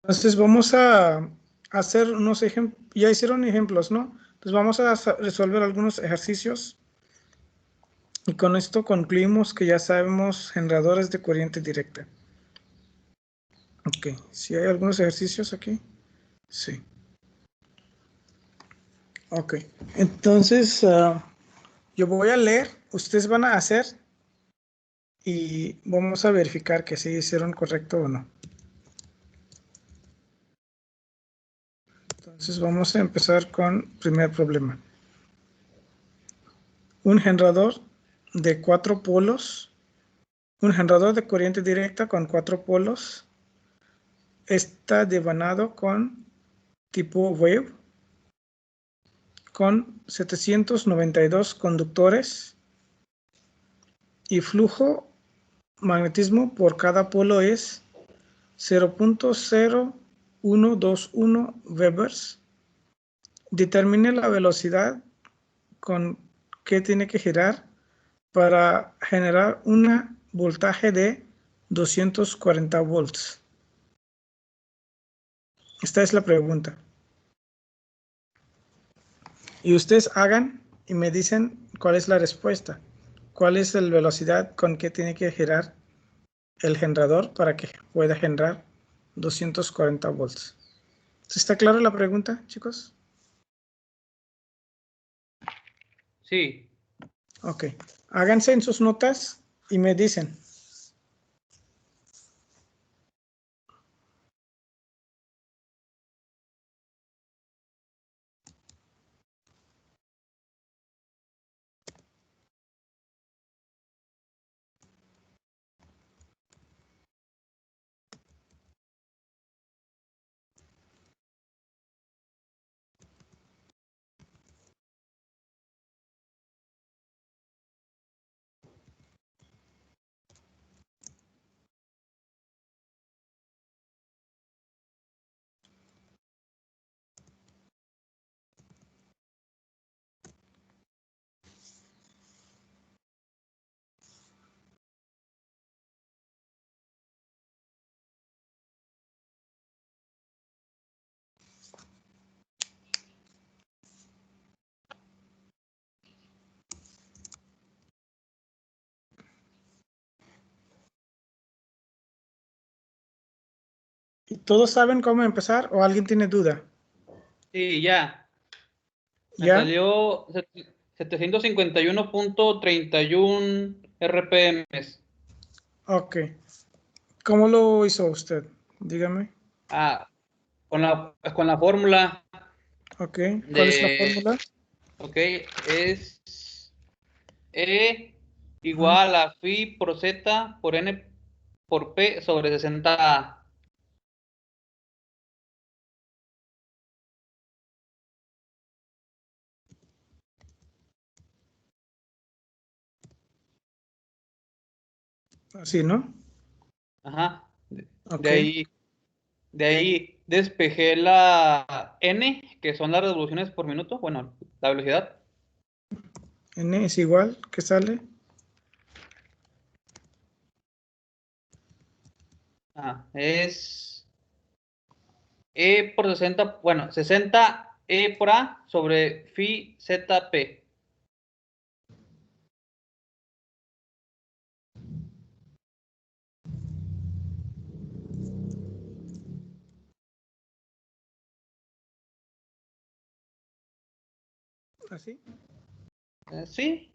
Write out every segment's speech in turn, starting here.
Entonces vamos a hacer unos ejemplos. Ya hicieron ejemplos, ¿no? Entonces vamos a resolver algunos ejercicios. Y con esto concluimos que ya sabemos generadores de corriente directa. Ok, ¿sí hay algunos ejercicios aquí? Sí. Ok, entonces yo voy a leer, ustedes van a hacer y vamos a verificar que sí hicieron correcto o no. Entonces vamos a empezar con el primer problema. Un generador de 4 polos, un generador de corriente directa con 4 polos está devanado con tipo wave con 792 conductores y flujo magnetismo por cada polo es 0.0121 Webers. Determine la velocidad con que tiene que girar para generar un voltaje de 240 volts. Esta es la pregunta. Y ustedes hagan y me dicen cuál es la respuesta. ¿Cuál es la velocidad con que tiene que girar el generador para que pueda generar 240 volts? ¿Está clara la pregunta, chicos? Sí. Ok. Háganse en sus notas y me dicen. ¿Todos saben cómo empezar o alguien tiene duda? Sí, ya. Me ¿Ya? salió 751.31 RPM. Ok. ¿Cómo lo hizo usted? Dígame. Ah, con la fórmula Ok. ¿Cuál es la de, fórmula? ok, es E Ujú. igual a phi por Z por N por P sobre 60A. Así, ¿no? Ajá. De Ok. ahí, de ahí despejé la N, que son las revoluciones por minuto, bueno, la velocidad. N es igual, ¿qué sale? Es E por 60, bueno, 60 E por A sobre phi ZP. ¿Así? Sí,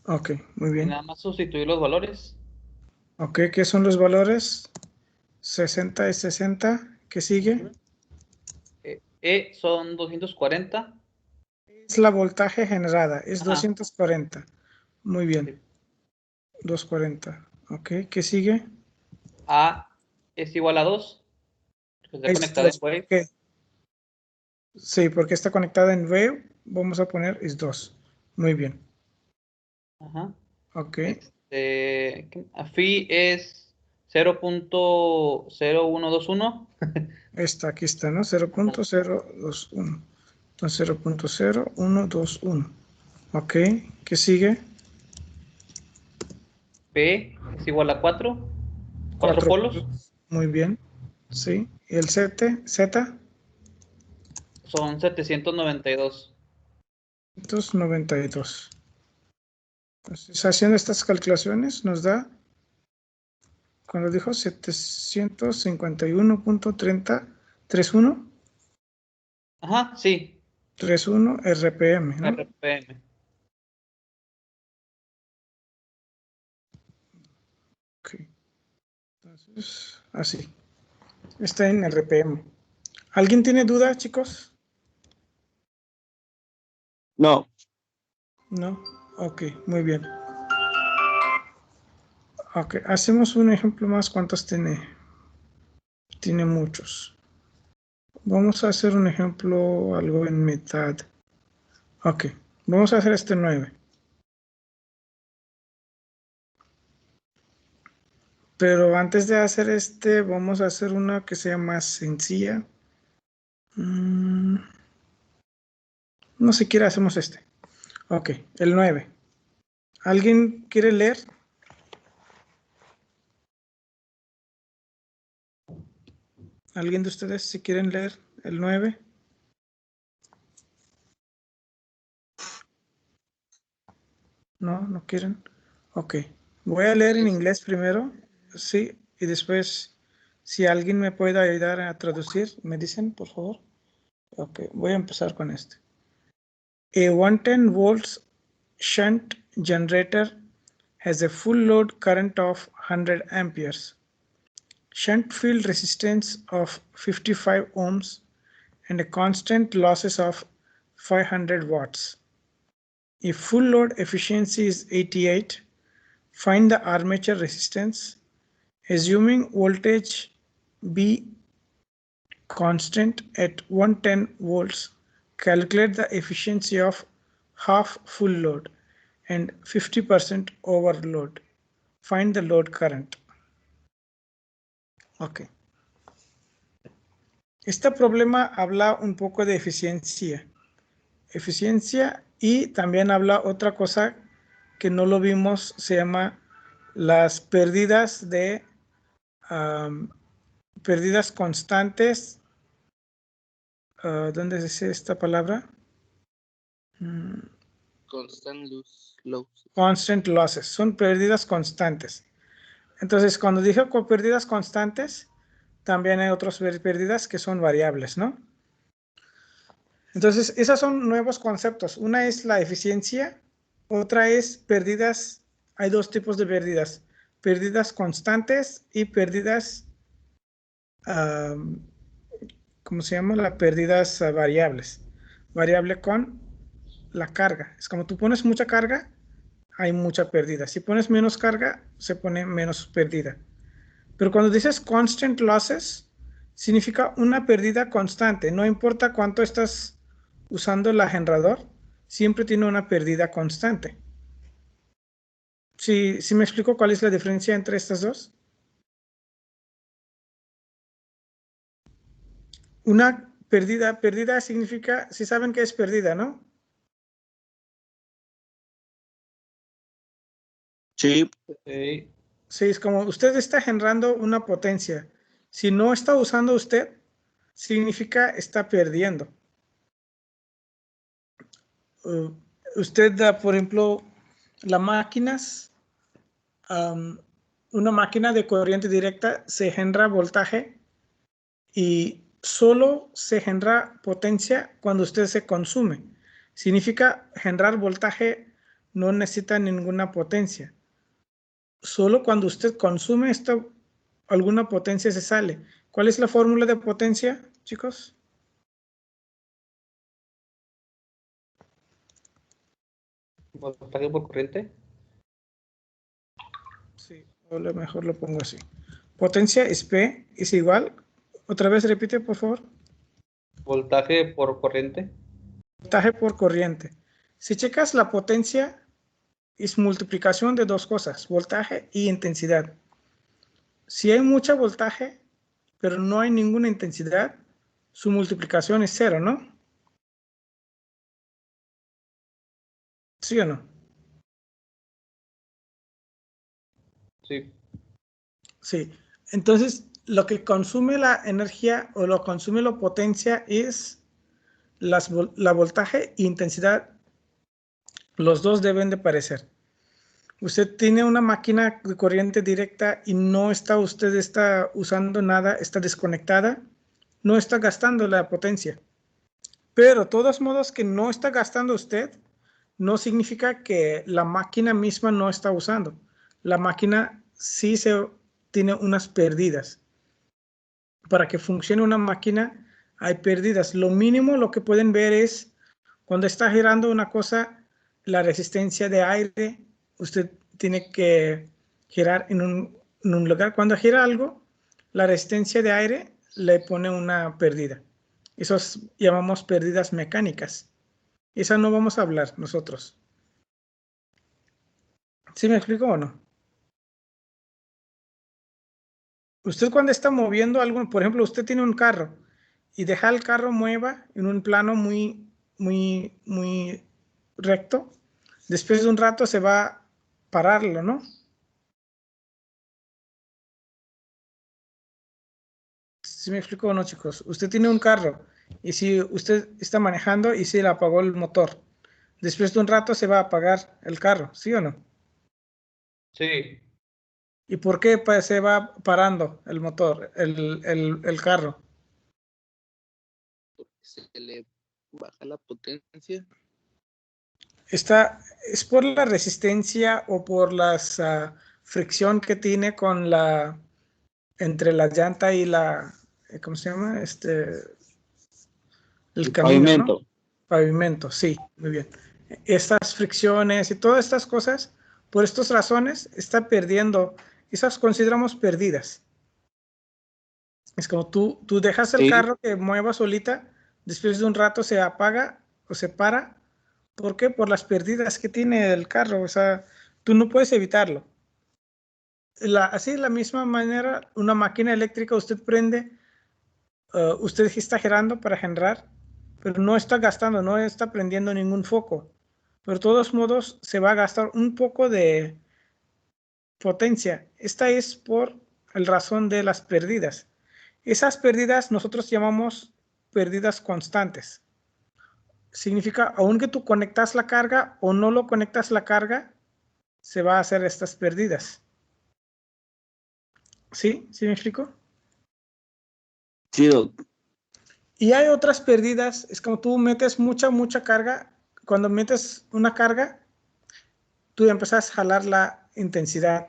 Ok, muy y bien. nada más sustituir los valores. Ok, ¿qué son los valores? 60 es 60. ¿Qué sigue? E son 240. Es la voltaje generada, es Ajá. 240. Muy bien, 240. Ok, ¿qué sigue? A es igual a 2, que está Es conectada en 2. wave. Sí, porque está conectada en wave. Vamos a poner es 2. Muy bien. Ajá. Ok, A phi es 0.0121. aquí está, ¿no? 0.021. Entonces 0.0121. Ok, ¿qué sigue? P es igual a 4. 4 4 polos. polos. Muy bien. Sí. ¿Y el Z? Son 792. 292. Entonces, haciendo estas calculaciones nos da, cuando dijo 751.3031, Ajá, sí. 31 RPM, ¿no? RPM. Ok. Entonces, así. Está en RPM. ¿Alguien tiene duda, chicos? No. No. Ok, muy bien. Ok, hacemos un ejemplo más. ¿Cuántos tiene? Tiene muchos. Vamos a hacer un ejemplo, algo en mitad. Ok, vamos a hacer este 9. Pero antes de hacer este, vamos a hacer una que sea más sencilla. No siquiera hacemos este. Ok, el 9. ¿Alguien quiere leer? ¿Alguien de ustedes si quieren leer el 9? No, no quieren. Ok, voy a leer en inglés primero, sí, y después, si alguien me puede ayudar a traducir, me dicen, por favor. Ok, voy a empezar con este. A 110 volts shunt generator has a full load current of 100 amperes, shunt field resistance of 55 ohms, and a constant losses of 500 watts. If full load efficiency is 88, find the armature resistance. Assuming voltage be constant at 110 volts, calculate the efficiency of half full load and 50% overload. Find the load current. Ok. Este problema habla un poco de eficiencia. Eficiencia y también habla otra cosa que no lo vimos, se llama las pérdidas de pérdidas constantes. ¿Dónde dice esta palabra? Constant losses. Son pérdidas constantes. Entonces, cuando dije con pérdidas constantes, también hay otras pérdidas que son variables, ¿no? Entonces, esos son nuevos conceptos. Una es la eficiencia, otra es pérdidas. Hay dos tipos de pérdidas. Pérdidas constantes y pérdidas, ¿cómo se llama? Las pérdidas variables. Variable con la carga. Es como tú pones mucha carga, hay mucha pérdida. Si pones menos carga, se pone menos pérdida. Pero cuando dices constant losses, significa una pérdida constante. No importa cuánto estás usando el generador, siempre tiene una pérdida constante. ¿Sí me explico cuál es la diferencia entre estas dos? Una pérdida significa, si saben que es pérdida, ¿no? Sí. Sí. Sí, es como usted está generando una potencia. Si no está usando usted, significa está perdiendo. Usted da, por ejemplo, las máquinas, una máquina de corriente directa se genera voltaje y solo se genera potencia cuando usted se consume. Significa generar voltaje no necesita ninguna potencia. Solo cuando usted consume alguna potencia se sale. ¿Cuál es la fórmula de potencia, chicos? Voltaje por corriente. Sí, o lo mejor lo pongo así. Potencia es P, es igual. Otra vez repite, por favor. Voltaje por corriente. Voltaje por corriente. Si checas la potencia, es multiplicación de dos cosas, voltaje y intensidad. Si hay mucha voltaje, pero no hay ninguna intensidad, su multiplicación es cero, ¿no? ¿Sí o no? Sí. Sí. Entonces, lo que consume la energía o lo consume la potencia es la voltaje e intensidad. Los dos deben de parecer. Usted tiene una máquina de corriente directa y no está usando nada, está desconectada, no está gastando la potencia. Pero de todos modos que no está gastando usted, no significa que la máquina misma no está usando. La máquina sí tiene unas pérdidas. Para que funcione una máquina hay pérdidas. Lo mínimo lo que pueden ver es cuando está girando una cosa, la resistencia de aire, usted tiene que girar en un lugar. Cuando gira algo, la resistencia de aire le pone una pérdida. Esos llamamos pérdidas mecánicas. Esa no vamos a hablar nosotros. ¿Sí me explico o no? Usted cuando está moviendo algo, por ejemplo, usted tiene un carro y deja el carro mueva en un plano muy recto, después de un rato se va a pararlo, ¿no? ¿Sí me explico o no, chicos? Usted tiene un carro y si usted está manejando y se le apagó el motor, después de un rato se va a apagar el carro, ¿sí o no? Sí. ¿Y por qué se va parando el motor, el carro? Se le baja la potencia. Es por la resistencia o por la fricción que tiene entre la llanta y ¿cómo se llama? El camino, pavimento. ¿no? Pavimento, sí, muy bien. Estas fricciones y todas estas cosas, por estas razones, está perdiendo. Esas consideramos perdidas. Es como tú dejas el carro que mueva solita, después de un rato se apaga o se para. ¿Por qué? Por las pérdidas que tiene el carro. O sea, tú no puedes evitarlo. Así de la misma manera, una máquina eléctrica usted prende, usted está girando para generar, pero no está gastando, no está prendiendo ningún foco. Pero de todos modos se va a gastar un poco de potencia. Esta es por el razón de las pérdidas. Esas pérdidas nosotros llamamos pérdidas constantes. Significa, aunque tú conectas la carga o no lo conectas la carga, se va a hacer estas pérdidas. ¿Sí? ¿Sí me explico? Sí, doc. Y hay otras pérdidas, es como tú metes mucha carga. Cuando metes una carga, tú empiezas a jalar la intensidad.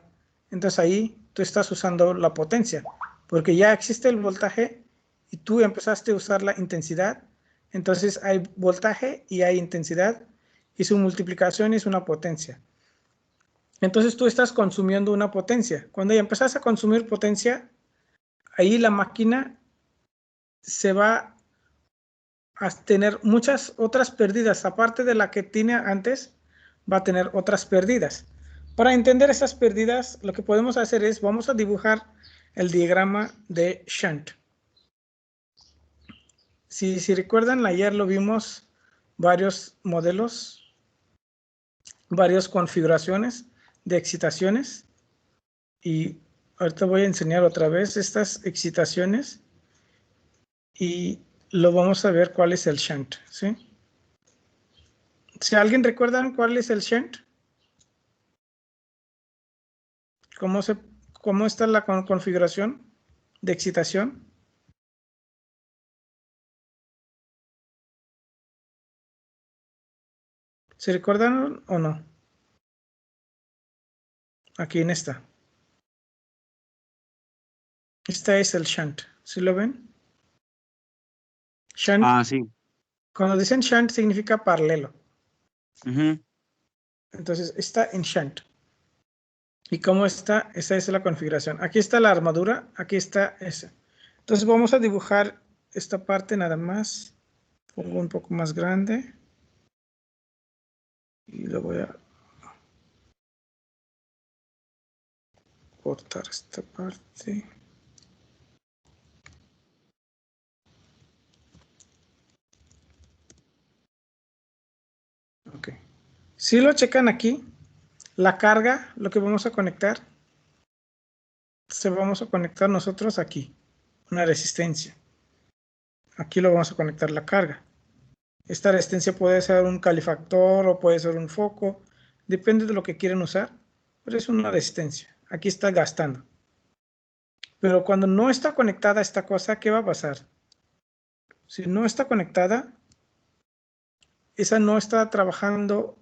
Entonces ahí tú estás usando la potencia, porque ya existe el voltaje y tú empezaste a usar la intensidad. Entonces hay voltaje y hay intensidad y su multiplicación es una potencia. Entonces tú estás consumiendo una potencia. Cuando ya empezás a consumir potencia, ahí la máquina se va a tener muchas otras pérdidas. Aparte de la que tiene antes, va a tener otras pérdidas. Para entender esas pérdidas, lo que podemos hacer es, vamos a dibujar el diagrama de shunt. Si recuerdan, ayer lo vimos varios modelos, varias configuraciones de excitaciones. Y ahorita voy a enseñar otra vez estas excitaciones y lo vamos a ver cuál es el shunt, ¿sí? Si alguien recuerda cuál es el shunt, cómo está la configuración de excitación. ¿Se recuerdan o no? Aquí en esta. Esta es el shunt. ¿Sí lo ven? Shunt. Ah, sí. Cuando dicen shunt significa paralelo. Ujú. Entonces está en shunt. ¿Y cómo está? Esta es la configuración. Aquí está la armadura. Aquí está esa. Entonces vamos a dibujar esta parte nada más. Pongo un poco más grande. Y lo voy a cortar esta parte. Ok. Si lo checan aquí, la carga, lo que vamos a conectar, Entonces vamos a conectar nosotros aquí, una resistencia. Aquí lo vamos a conectar la carga. Esta resistencia puede ser un calefactor o puede ser un foco, depende de lo que quieren usar, pero es una resistencia. Aquí está gastando. Pero cuando no está conectada esta cosa, ¿qué va a pasar? Si no está conectada, esa no está trabajando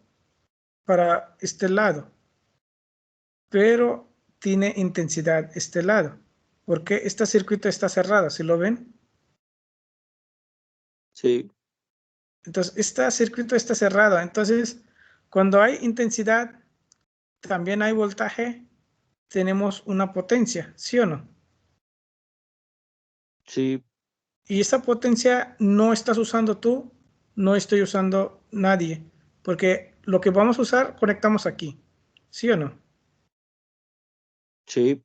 para este lado, pero tiene intensidad este lado, porque este circuito está cerrado, ¿sí lo ven? Sí, Entonces, este circuito está cerrado, entonces, cuando hay intensidad, también hay voltaje, tenemos una potencia, ¿sí o no? sí, Y esa potencia no estás usando tú, no estoy usando nadie, porque lo que vamos a usar conectamos aquí, ¿sí o no? sí,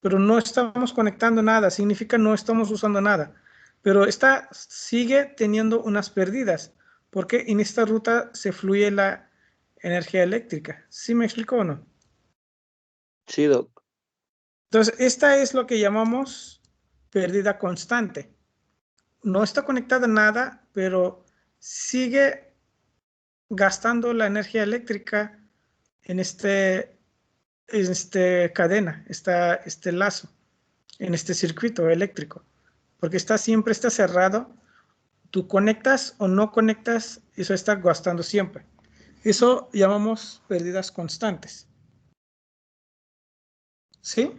Pero no estamos conectando nada, significa no estamos usando nada. Pero esta sigue teniendo unas pérdidas, porque en esta ruta se fluye la energía eléctrica. ¿Sí me explico o no? sí, Doc. Entonces, esta es lo que llamamos pérdida constante. No está conectada a nada, pero sigue gastando la energía eléctrica en este cadena, este lazo, en este circuito eléctrico, porque siempre está cerrado. Tú conectas o no conectas, eso está gastando siempre. Eso llamamos pérdidas constantes. ¿Sí?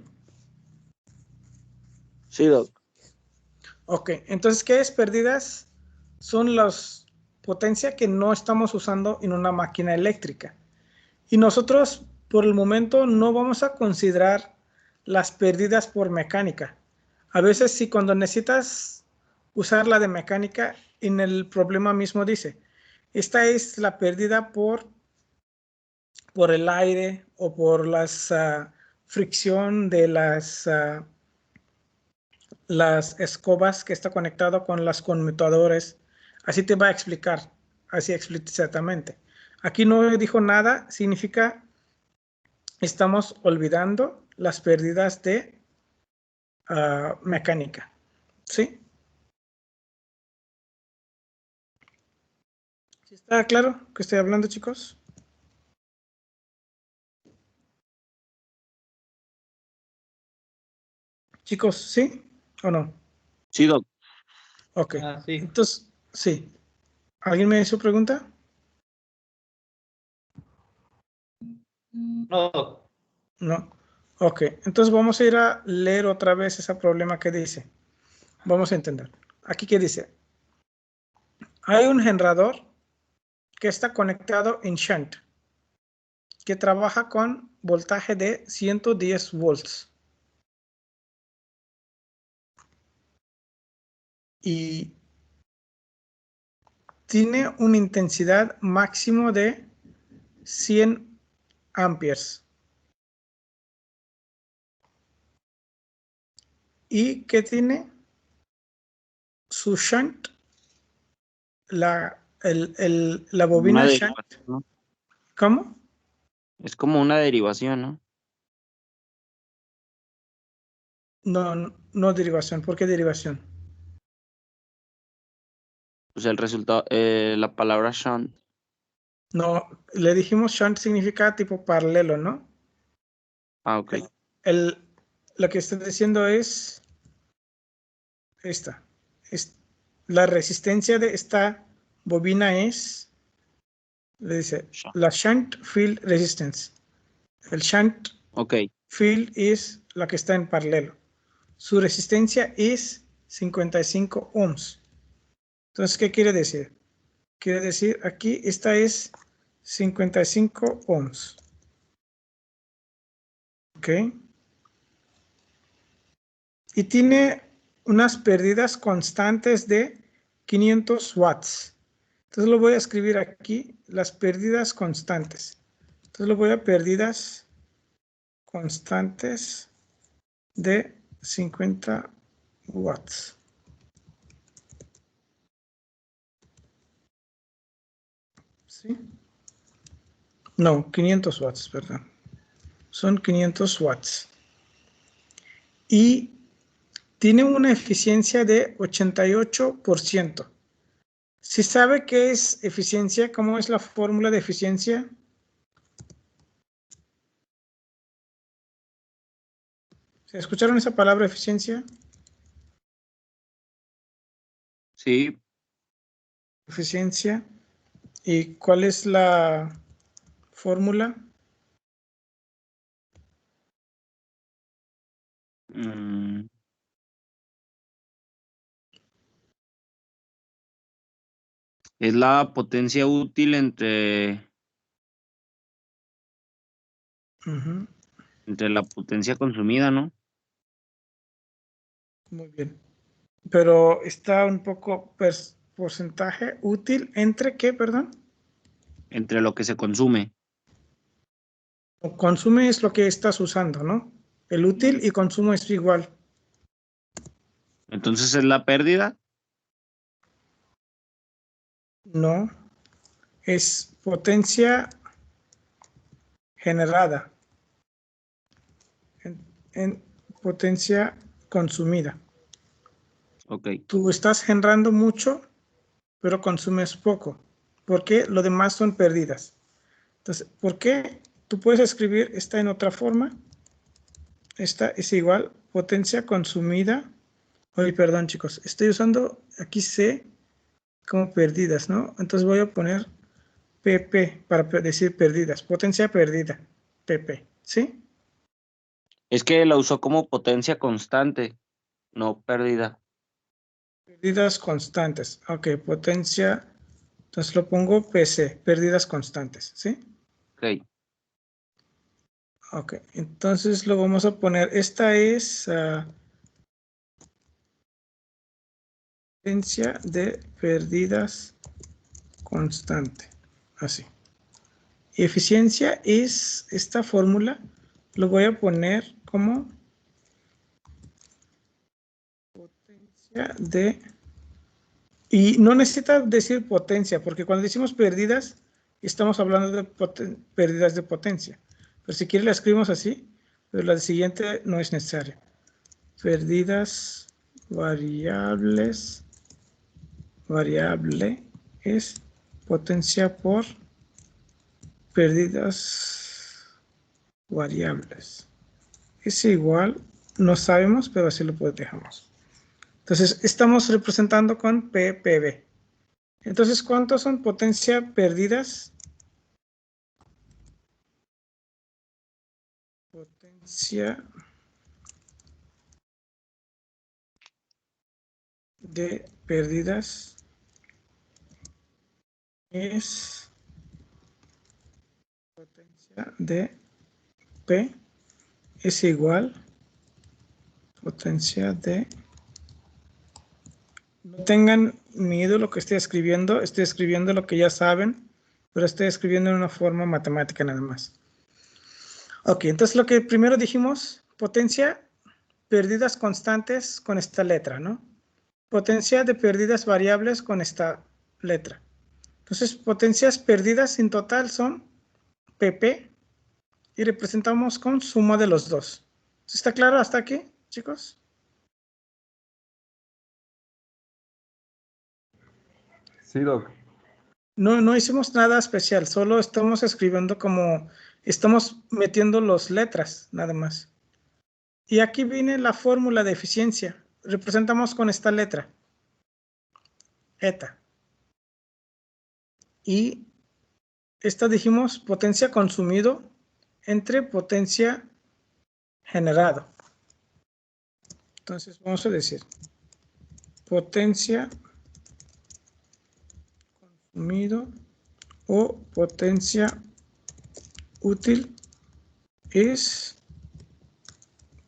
Sí, Doc. Ok, entonces, ¿qué es pérdidas? Son las potencias que no estamos usando en una máquina eléctrica. Y nosotros, por el momento, no vamos a considerar las pérdidas por mecánica. A veces, sí, cuando necesitas usar la de mecánica, en el problema mismo dice, esta es la pérdida por el aire o por la fricción de las escobas que está conectado con los conmutadores. Así te va a explicar, así explícitamente. Aquí no dijo nada, significa estamos olvidando las pérdidas de mecánica. ¿Sí? ¿Sí está claro que estoy hablando, chicos? Chicos, ¿sí o no? Sí, Doc. Ok. Ah, sí. Entonces, sí. ¿Alguien me hizo pregunta? No, No. Ok. Entonces vamos a ir a leer otra vez ese problema que dice. Vamos a entender. Aquí que dice, hay un generador que está conectado en shunt, que trabaja con voltaje de 110 volts. Y tiene una intensidad máximo de 100 amperes. Y que tiene su shunt, la bobina Una shunt. derivación, ¿no? ¿Cómo? Es como una derivación, ¿no? No, no derivación. ¿Por qué derivación? Pues el resultado, la palabra shunt. No, le dijimos shunt significa tipo paralelo, ¿no? Ah, ok. El, lo que estoy diciendo es esta. La resistencia de esta bobina es, le dice, Shunt. la shunt field resistance. El shunt Ok. field es la que está en paralelo. Su resistencia es 55 ohms. Entonces, ¿qué quiere decir? Quiere decir, aquí esta es 55 ohms. ¿Ok? Y tiene unas pérdidas constantes de 500 watts. Entonces lo voy a escribir aquí, las pérdidas constantes. Entonces lo voy a pérdidas constantes de 50 watts. ¿Sí? No, 500 watts, perdón. Son 500 watts. y tiene una eficiencia de 88%. Si sabe qué es eficiencia, ¿cómo es la fórmula de eficiencia? ¿Se escucharon esa palabra eficiencia? Sí. Eficiencia. ¿Y cuál es la fórmula? Es la potencia útil entre la potencia consumida, ¿no? Muy bien. Pero está un poco porcentaje útil entre qué, perdón. Entre lo que se consume. Consume es lo que estás usando, ¿no? El útil y consumo es igual. Entonces es la pérdida. No, es potencia generada en potencia consumida. Ok. Tú estás generando mucho, pero consumes poco. ¿Por qué? Lo demás son pérdidas. Entonces, ¿por qué? Tú puedes escribir esta en otra forma. Esta es igual potencia consumida. Oye, perdón, chicos. Estoy usando aquí C como pérdidas, ¿no? Entonces voy a poner PP para decir pérdidas. Potencia perdida. PP. ¿Sí? Es que la usó como potencia constante, no pérdida. Pérdidas constantes. Ok, potencia. Entonces lo pongo PC. Pérdidas constantes. ¿Sí? Ok. Ok, entonces lo vamos a poner. Esta es potencia de pérdidas constante. Así. Y eficiencia es esta fórmula. Lo voy a poner como potencia de... Y no necesita decir potencia, porque cuando decimos pérdidas, estamos hablando de pérdidas de potencia. Pero si quiere la escribimos así, pero la siguiente no es necesaria. Pérdidas variables. Variable es potencia por pérdidas variables. Es igual, no sabemos, pero así lo dejamos. Entonces, estamos representando con PPB. Entonces, ¿cuántos son potencia pérdidas? Potencia de pérdidas es potencia de P es igual potencia de... No tengan miedo lo que estoy escribiendo lo que ya saben, pero estoy escribiendo en una forma matemática nada más. Ok, entonces lo que primero dijimos, potencia, pérdidas constantes con esta letra, ¿no? Potencia de pérdidas variables con esta letra. Entonces, potencias perdidas en total son PP y representamos con suma de los dos. ¿Está claro hasta aquí, chicos? Sí, Doc. No hicimos nada especial, solo estamos escribiendo como, estamos metiendo las letras, nada más. Y aquí viene la fórmula de eficiencia. Representamos con esta letra, eta. Y esta dijimos potencia consumido entre potencia generado. Entonces vamos a decir potencia consumido o potencia útil es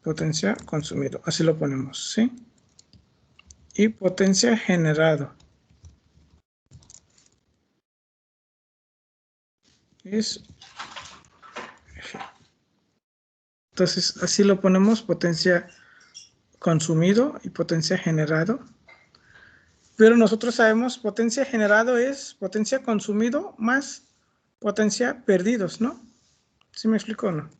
potencia consumido. Así lo ponemos, ¿sí? Y potencia generado es... Entonces así lo ponemos, potencia consumido y potencia generado. Pero nosotros sabemos potencia generado es potencia consumido más potencia perdidos, ¿no? ¿Sí me explico o no?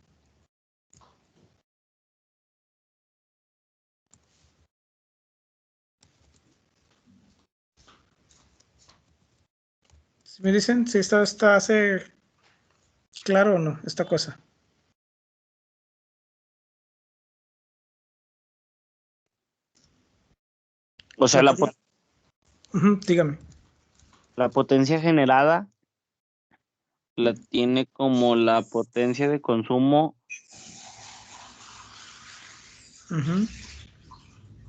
Si me dicen si está hace claro o no esta cosa. O sea, Lo que Ujú, dígame. la potencia generada la tiene como la potencia de consumo Ujú,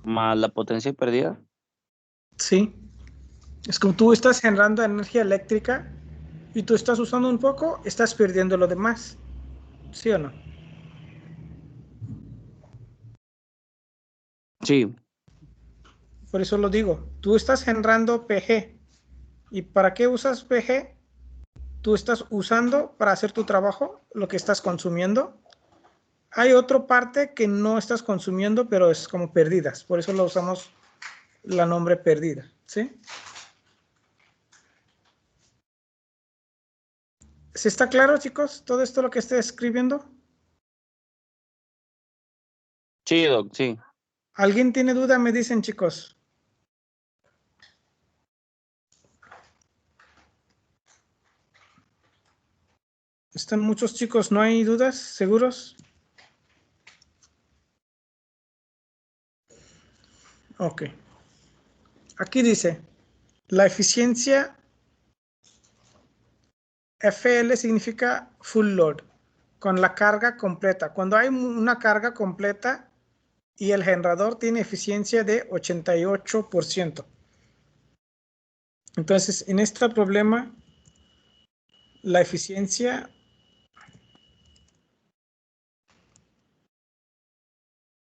más la potencia perdida. sí. Es como tú estás generando energía eléctrica y tú estás usando un poco, estás perdiendo lo demás. ¿Sí o no? Sí, Por eso lo digo. Tú estás generando PG. ¿Y para qué usas PG? Tú estás usando para hacer tu trabajo lo que estás consumiendo. Hay otra parte que no estás consumiendo, pero es como perdidas. Por eso lo usamos la nombre perdida. ¿Sí? ¿Sí está claro, chicos? Todo esto lo que estoy escribiendo. sí, Doc, sí. ¿Alguien tiene duda? Me dicen, chicos. Están muchos chicos, ¿no hay dudas? ¿Seguros? Ok. Aquí dice, la eficiencia FL significa full load, con la carga completa. Cuando hay una carga completa y el generador tiene eficiencia de 88%. Entonces, en este problema, la eficiencia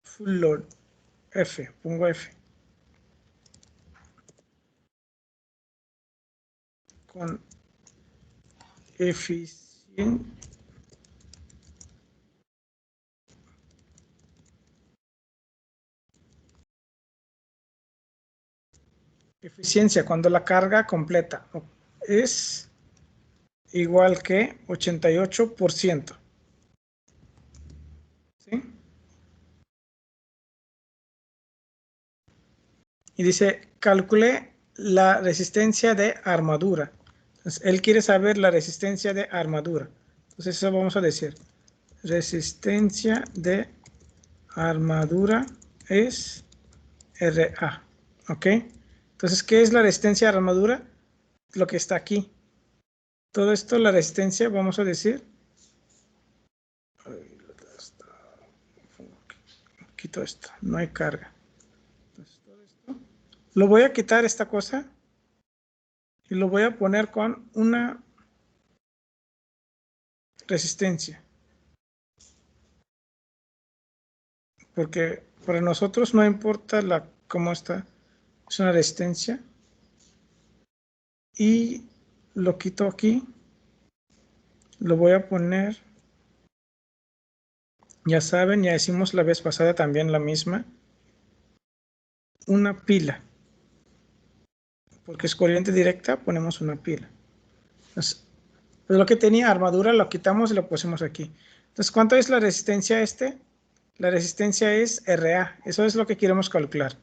full load, F, pongo F, con eficiencia cuando la carga completa es igual que 88%. ¿Sí? Y dice, calcule la resistencia de armadura. Entonces, él quiere saber la resistencia de armadura. Entonces, eso vamos a decir. Resistencia de armadura es RA. ¿Ok? Entonces, ¿qué es la resistencia de armadura? Lo que está aquí. Todo esto, la resistencia, vamos a decir. Quito esto, no hay carga. Entonces, todo esto. Lo voy a quitar esta cosa y lo voy a poner con una resistencia. Porque para nosotros no importa cómo está, es una resistencia. Y lo quito aquí, lo voy a poner, ya saben, ya hicimos la vez pasada también la misma, una pila. Porque es corriente directa, ponemos una pila. Entonces, pues lo que tenía armadura lo quitamos y lo pusimos aquí. Entonces, ¿cuánto es la resistencia este? La resistencia es RA, eso es lo que queremos calcular.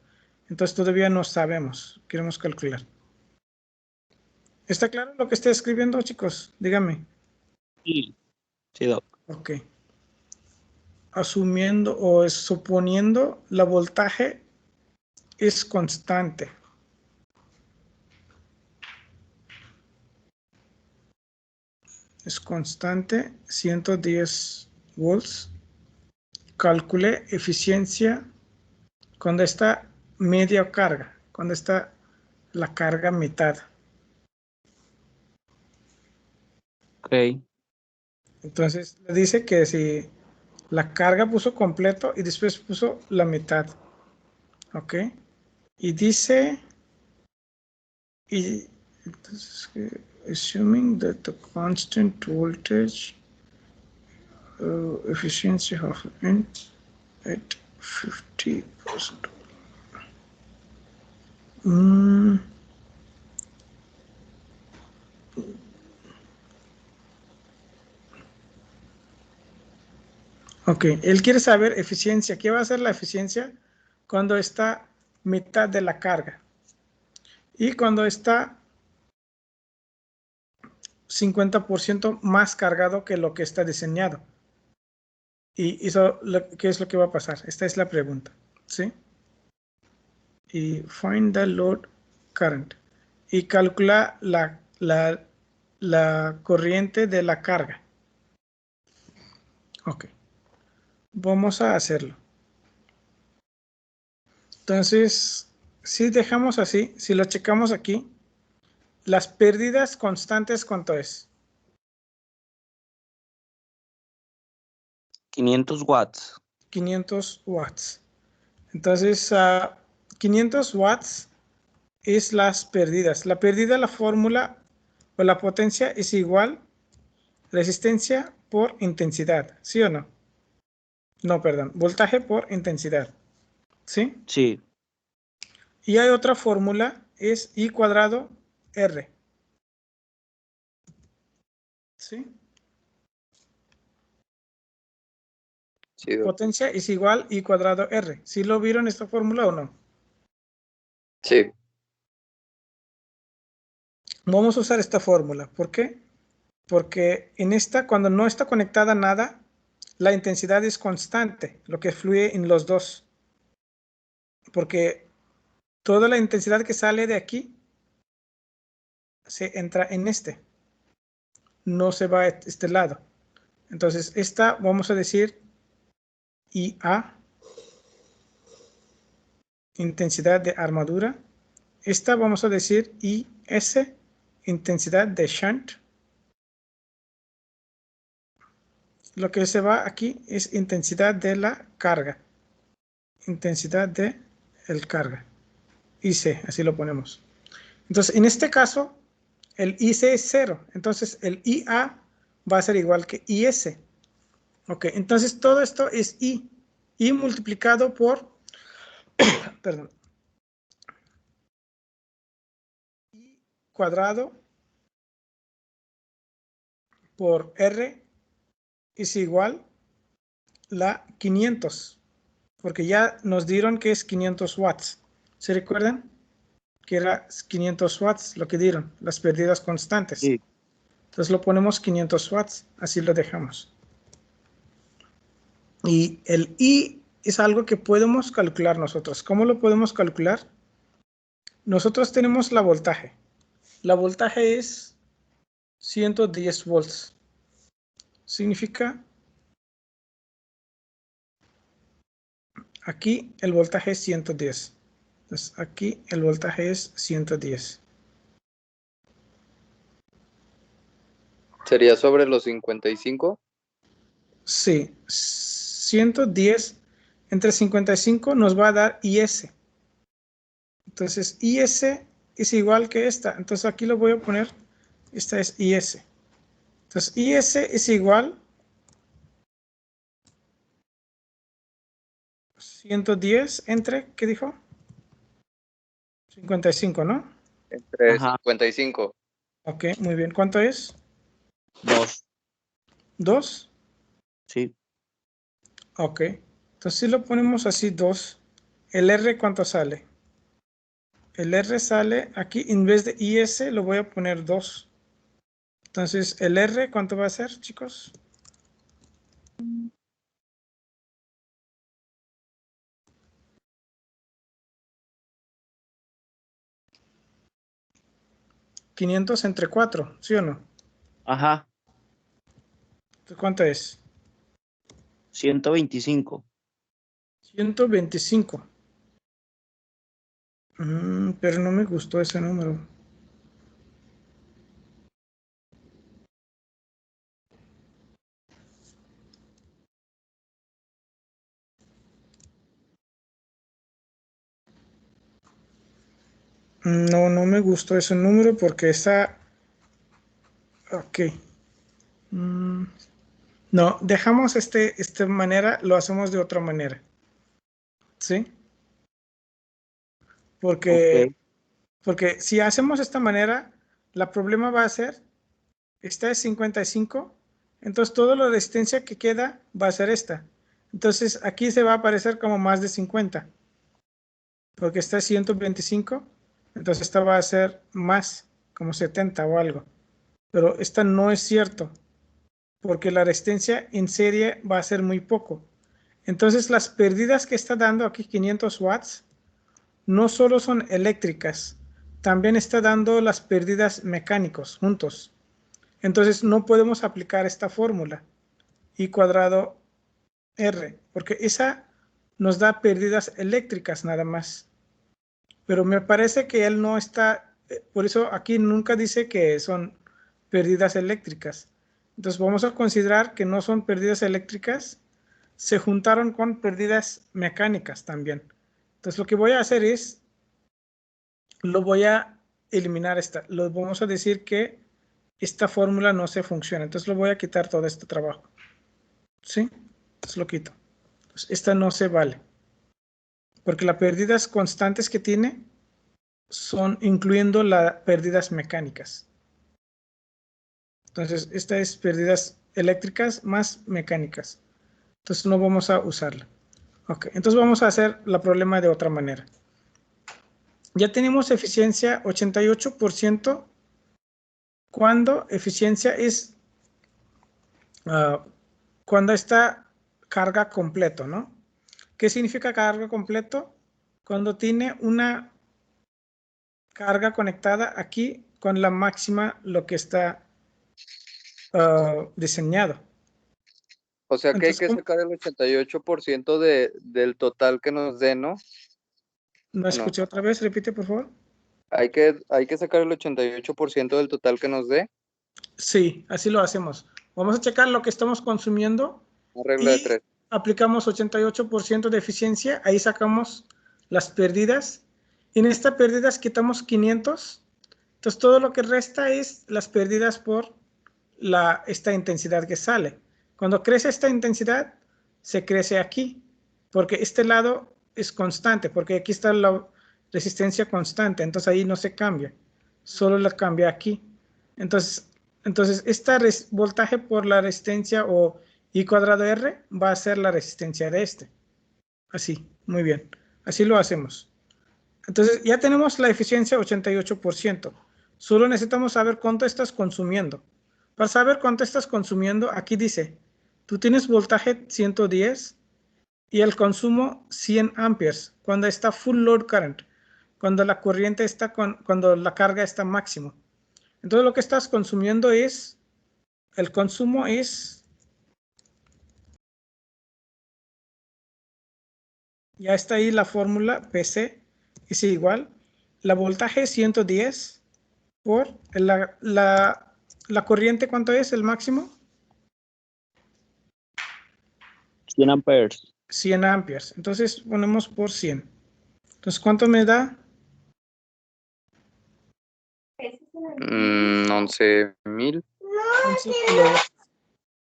Entonces todavía no sabemos, queremos calcular. ¿Está claro lo que estoy escribiendo, chicos? Díganme. Sí, sí, Doc. Ok. Asumiendo o suponiendo la voltaje es constante. Es constante, 110 volts. Calcule eficiencia cuando está media carga, cuando está la carga mitad. Ok. Entonces le dice que si la carga puso completo y después puso la mitad. ¿Ok? Y dice, y entonces, assuming that the constant voltage efficiency of n at 50%. Ok, él quiere saber eficiencia. ¿Qué va a ser la eficiencia cuando está mitad de la carga? Y cuando está 50% más cargado que lo que está diseñado. Y eso, ¿qué es lo que va a pasar? Esta es la pregunta, ¿sí? Y find the load current. Y calcula la corriente de la carga. Ok. Vamos a hacerlo. Entonces, si dejamos así, si lo checamos aquí, las pérdidas constantes, ¿cuánto es? 500 watts. 500 watts. Entonces, 500 watts es las pérdidas. La pérdida, la fórmula o la potencia es igual resistencia por intensidad, ¿sí o no? No, perdón, voltaje por intensidad, ¿sí? Sí. Y hay otra fórmula, es I cuadrado R, ¿sí? Sí, Doc. Potencia es igual I cuadrado R. ¿Sí lo vieron esta fórmula o no? Sí. Vamos a usar esta fórmula. ¿Por qué? Porque en esta, cuando no está conectada nada, la intensidad es constante, lo que fluye en los dos. Porque toda la intensidad que sale de aquí se entra en este. No se va a este lado. Entonces, esta vamos a decir IA, intensidad de armadura. Esta vamos a decir IS, intensidad de shunt. Lo que se va aquí es intensidad de la carga. Intensidad de el carga. IC, así lo ponemos. Entonces, en este caso, el IC es 0. Entonces, el IA va a ser igual que IS. Ok, entonces todo esto es I. I multiplicado por, perdón, I cuadrado por R es igual la 500. Porque ya nos dieron que es 500 watts. ¿Se recuerdan? Que era 500 watts lo que dieron, las pérdidas constantes. Sí. Entonces lo ponemos 500 watts, así lo dejamos. Y el I es algo que podemos calcular nosotros. ¿Cómo lo podemos calcular? Nosotros tenemos la voltaje. La voltaje es 110 volts. Significa, aquí el voltaje es 110. Entonces aquí el voltaje es 110. ¿Sería sobre los 55? Sí, 110 entre 55 nos va a dar IS. Entonces IS es igual que esta. Entonces aquí lo voy a poner. Esta es IS. Entonces IS es igual 110 entre, ¿qué dijo? 55, ¿no? Entre Ajá. 55. Ok, muy bien. ¿Cuánto es? 2. 2. Sí. Ok. Entonces si lo ponemos así, 2. ¿El R cuánto sale? El R sale aquí, en vez de IS lo voy a poner 2. Entonces, ¿el R cuánto va a ser, chicos? ¿500 entre 4? ¿Sí o no? Ajá. Entonces, ¿cuánto es? 125. 125. Pero no me gustó ese número. No, no me gustó ese número porque esa... Ok. No, dejamos esta manera, lo hacemos de otra manera. ¿Sí? Porque, Ok. porque si hacemos esta manera, la problema va a ser, esta es 55, entonces toda la resistencia que queda va a ser esta. Entonces aquí se va a aparecer como más de 50, porque esta es 125, entonces esta va a ser más, como 70 o algo. pero esta no es cierto, porque la resistencia en serie va a ser muy poco. Entonces las pérdidas que está dando aquí 500 watts no solo son eléctricas, también está dando las pérdidas mecánicos juntos. Entonces no podemos aplicar esta fórmula I cuadrado R, porque esa nos da pérdidas eléctricas nada más. Pero me parece que él no está, por eso aquí nunca dice que son pérdidas eléctricas. Entonces vamos a considerar que no son pérdidas eléctricas, se juntaron con pérdidas mecánicas también. Entonces lo que voy a hacer es, lo voy a eliminar lo vamos a decir que esta fórmula no se funciona. Entonces lo voy a quitar todo este trabajo. ¿Sí? Entonces lo quito. Entonces, esta no se vale. Porque las pérdidas constantes que tiene son incluyendo las pérdidas mecánicas. Entonces, esta es pérdidas eléctricas más mecánicas. Entonces, no vamos a usarla. Ok, entonces vamos a hacer el problema de otra manera. Ya tenemos eficiencia 88% cuando eficiencia es cuando está carga completo, ¿no? ¿Qué significa carga completo? Cuando tiene una carga conectada aquí con la máxima, lo que está diseñado. O sea que Entonces, hay que sacar el 88% del total que nos dé, ¿no? ¿No escuché otra vez? Repite, por favor. Hay que sacar el 88% del total que nos dé. Sí, así lo hacemos. Vamos a checar lo que estamos consumiendo Una regla de y 3. aplicamos 88% de eficiencia. Ahí sacamos las pérdidas. En estas pérdidas quitamos 500. Entonces, todo lo que resta es las pérdidas por esta intensidad que sale. Cuando crece esta intensidad, se crece aquí, porque este lado es constante, porque aquí está la resistencia constante, entonces ahí no se cambia, solo la cambia aquí. Entonces este voltaje por la resistencia o I cuadrado R va a ser la resistencia de este. Así, muy bien. Así lo hacemos. Entonces ya tenemos la eficiencia 88%. Solo necesitamos saber cuánto estás consumiendo. Para saber cuánto estás consumiendo, aquí dice, tú tienes voltaje 110 y el consumo 100 amperes cuando está full load current, cuando la corriente está cuando la carga está máximo. Entonces lo que estás consumiendo es, el consumo es, ya está ahí la fórmula PC, es igual, la voltaje 110 por la corriente, ¿cuánto es el máximo? 100 amperes. 100 amperes. Entonces ponemos por 100. Entonces, ¿cuánto me da? 11,000. 11 kilowatts.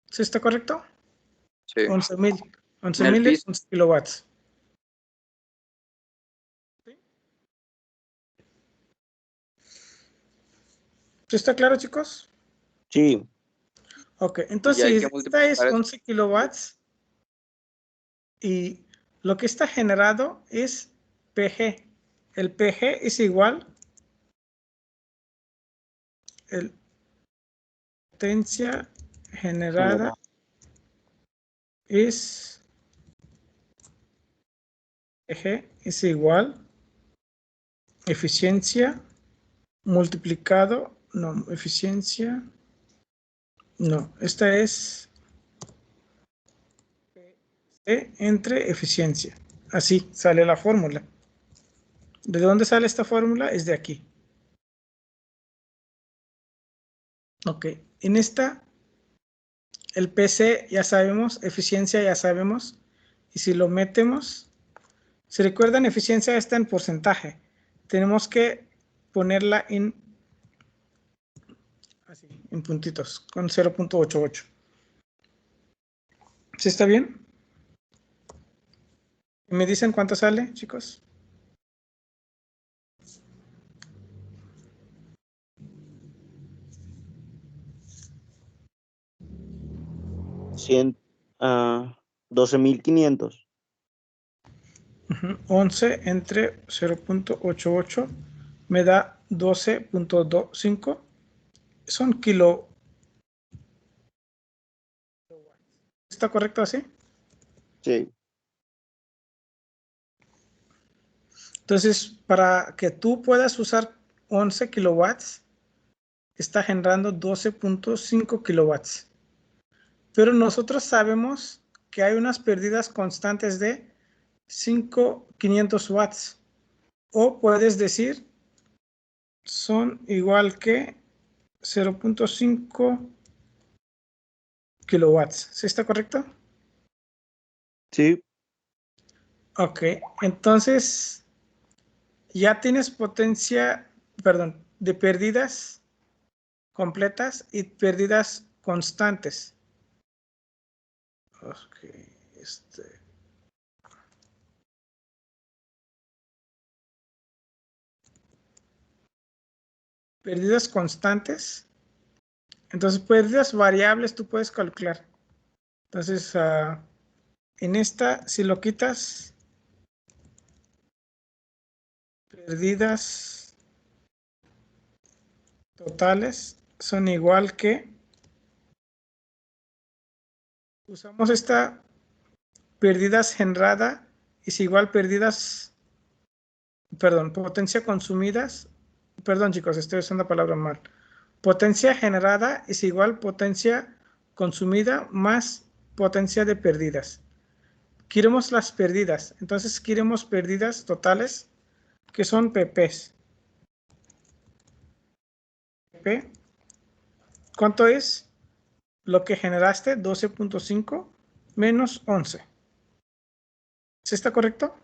¿Sí está correcto? Sí. 11,000. En 11,000 el es 11 kilowatts. ¿Sí está claro, chicos? Sí. Ok, Y hay entonces que esta multiplicar es eso. 11 kilowatts y lo que está generado es PG. El PG es igual el potencia generada es PG es igual eficiencia multiplicado, no, eficiencia, no, esta es P entre eficiencia. Así sale la fórmula. ¿De dónde sale esta fórmula? Es de aquí. Ok, en esta, el PC ya sabemos, eficiencia ya sabemos, y si lo metemos, si recuerdan, eficiencia está en porcentaje. Tenemos que ponerla así, en puntitos, con 0.88. ¿Sí está bien? ¿Me dicen cuánto sale, chicos? Uh, 12.500. 11 entre 0.88 me da 12.25. son kilo. ¿Está correcto así? Sí. Entonces, para que tú puedas usar 11 kilowatts, está generando 12.5 kilowatts. Pero nosotros sabemos que hay unas pérdidas constantes de 500 watts. O puedes decir, son igual que 0.5 kilowatts. ¿Sí está correcto? Sí. Ok, entonces ya tienes potencia, perdón, de pérdidas completas y pérdidas constantes. Ok, pérdidas constantes. Entonces, pérdidas variables tú puedes calcular. Entonces, en esta, si lo quitas, pérdidas totales son igual que, usamos esta pérdidas generada es igual pérdidas, perdón, potencia consumidas, perdón chicos, estoy usando la palabra mal. Potencia generada es igual potencia consumida más potencia de pérdidas. Queremos las pérdidas, entonces queremos pérdidas totales que son PPs. PP, ¿cuánto es lo que generaste? 12.5 menos 11. ¿Sí está correcto?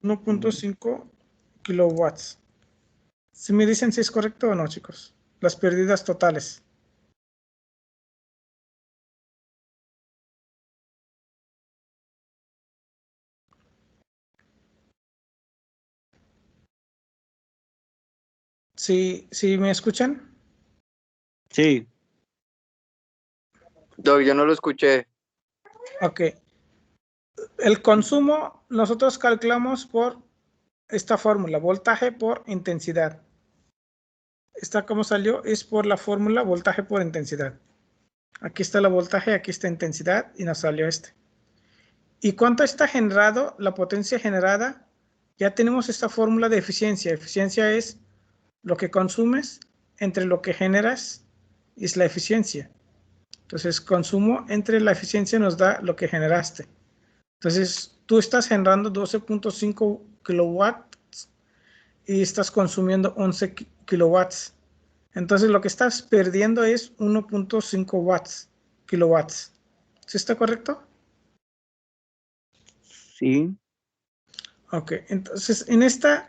$1.5 kilowatts. Si me dicen si es correcto o no, chicos. Las pérdidas totales. ¿Sí me escuchan? Sí. Doc, yo no lo escuché. Ok. El consumo nosotros calculamos por esta fórmula, voltaje por intensidad. ¿Esta cómo salió? Es por la fórmula voltaje por intensidad. Aquí está la voltaje, aquí está intensidad y nos salió este. ¿Y cuánto está generado? La potencia generada. Ya tenemos esta fórmula de eficiencia. Eficiencia es lo que consumes entre lo que generas es la eficiencia. Entonces, consumo entre la eficiencia nos da lo que generaste. Entonces, tú estás generando 12.5 kilowatts y estás consumiendo 11 kilowatts. Entonces, lo que estás perdiendo es 1.5 kilowatts. ¿Sí está correcto? Sí. Ok, entonces en esta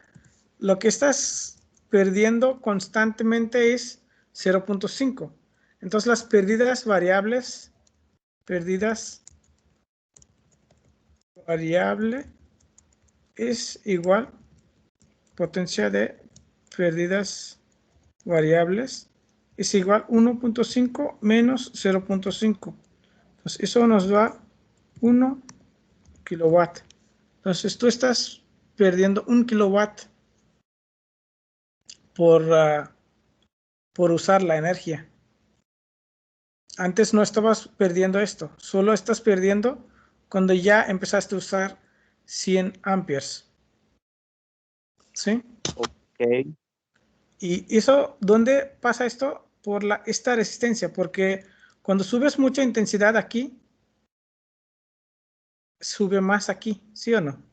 lo que estás perdiendo constantemente es 0.5. Entonces las pérdidas variables variable es igual potencia de pérdidas variables es igual 1.5 menos 0.5. Entonces eso nos da 1 kilowatt. Entonces tú estás perdiendo 1 kilowatt por usar la energía. Antes no estabas perdiendo esto, solo estás perdiendo cuando ya empezaste a usar 100 amperes. ¿Sí? Ok. ¿Y eso, dónde pasa esto? Por esta resistencia, porque cuando subes mucha intensidad aquí, sube más aquí, ¿sí o no?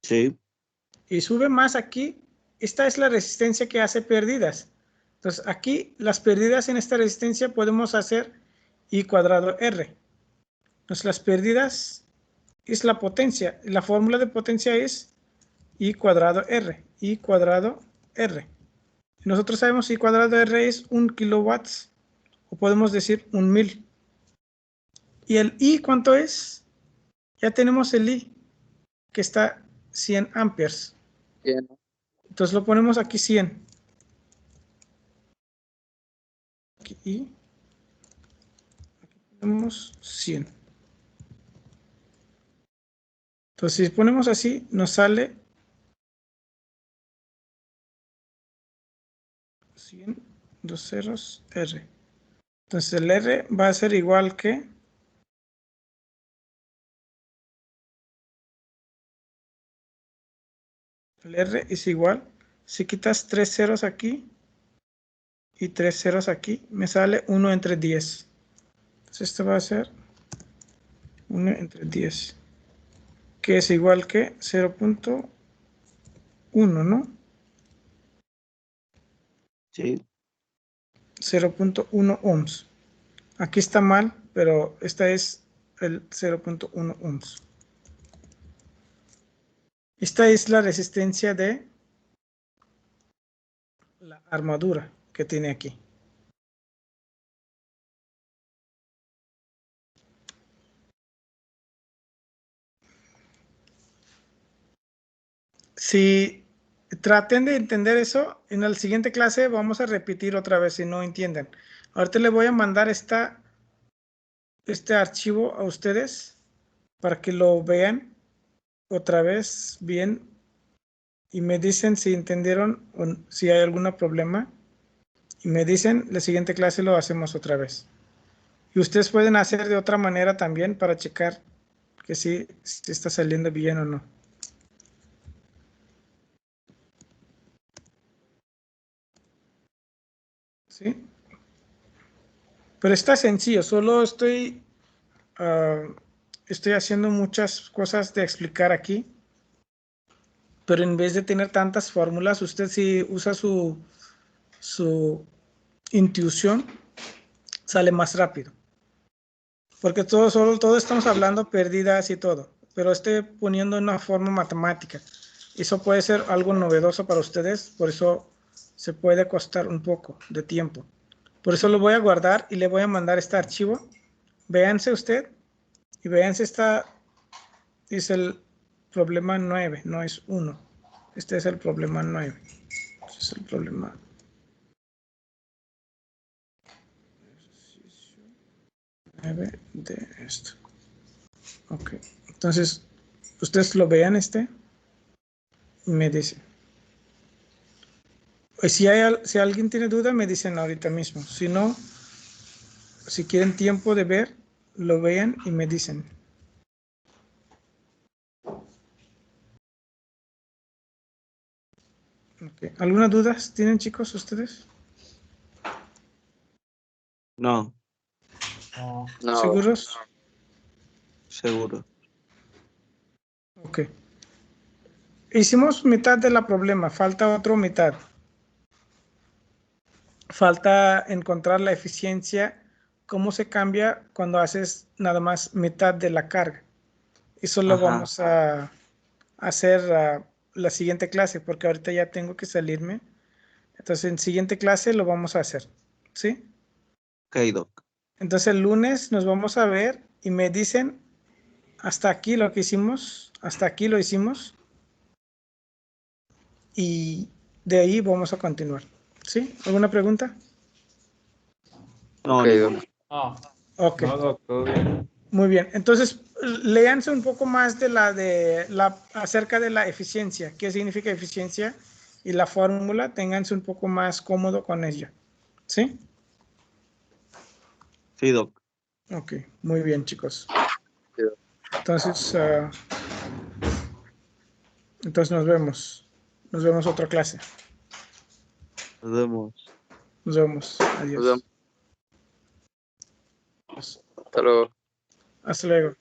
Sí. Y sube más aquí, esta es la resistencia que hace pérdidas. Entonces aquí las pérdidas en esta resistencia podemos hacer I cuadrado R. Entonces las pérdidas es la potencia. La fórmula de potencia es I cuadrado R. I cuadrado R. Nosotros sabemos I cuadrado R es 1 kilowatts o podemos decir 1000. ¿Y el I cuánto es? Ya tenemos el I que está 100 amperes. Bien. Entonces lo ponemos aquí 100. Aquí I. Aquí ponemos 100. Entonces, si ponemos así, nos sale 100, 2 ceros, R. Entonces, el R va a ser igual que el R es igual, si quitas 3 ceros aquí y 3 ceros aquí, me sale 1 entre 10. Entonces esto va a ser 1 entre 10, que es igual que 0.1, ¿no? Sí. 0.1 ohms. Aquí está mal, pero esta es el 0.1 ohms. Esta es la resistencia de la armadura que tiene aquí. Si traten de entender eso, en la siguiente clase vamos a repetir otra vez si no entienden. Ahorita le voy a mandar este archivo a ustedes para que lo vean otra vez bien y me dicen si entendieron o si hay algún problema. Y me dicen, la siguiente clase lo hacemos otra vez. Y ustedes pueden hacer de otra manera también para checar que si está saliendo bien o no. ¿Sí? Pero está sencillo, solo estoy haciendo muchas cosas de explicar aquí. Pero en vez de tener tantas fórmulas, usted si usa su intuición, sale más rápido. Porque todo estamos hablando pérdidas y todo, pero estoy poniendo en una forma matemática. Eso puede ser algo novedoso para ustedes, por eso se puede costar un poco de tiempo. Por eso lo voy a guardar y le voy a mandar este archivo. Véanse usted y véanse es el problema 9, no es 1. Este es el problema 9. Este es el problema 9 de esto. Ok, entonces ustedes lo vean y me dicen. Si alguien tiene duda, me dicen ahorita mismo. Si no, si quieren tiempo de ver, lo vean y me dicen. Okay. ¿Alguna duda tienen, chicos, ustedes? No, No. ¿Seguros? seguro. Ok. Hicimos mitad de la problema, falta otra mitad. Falta encontrar la eficiencia, cómo se cambia cuando haces nada más mitad de la carga. Eso lo Ajá. vamos a hacer la siguiente clase, porque ahorita ya tengo que salirme. Entonces, en siguiente clase lo vamos a hacer. ¿Sí? Ok, Doc. Entonces, el lunes nos vamos a ver y me dicen hasta aquí lo que hicimos, hasta aquí lo hicimos. Y de ahí vamos a continuar. ¿Sí? ¿Alguna pregunta? No, Ok, ninguna. No. Ok. No, Doc, todo bien. Muy bien. Entonces, léanse un poco más acerca de la eficiencia. ¿Qué significa eficiencia? Y la fórmula, ténganse un poco más cómodo con ella. ¿Sí? Sí, Doc. Ok. Muy bien, chicos. Sí. Entonces, nos vemos. Nos vemos otra clase. Nos vemos. Nos vemos. Nos vemos. Adiós. Hasta luego. Hasta luego.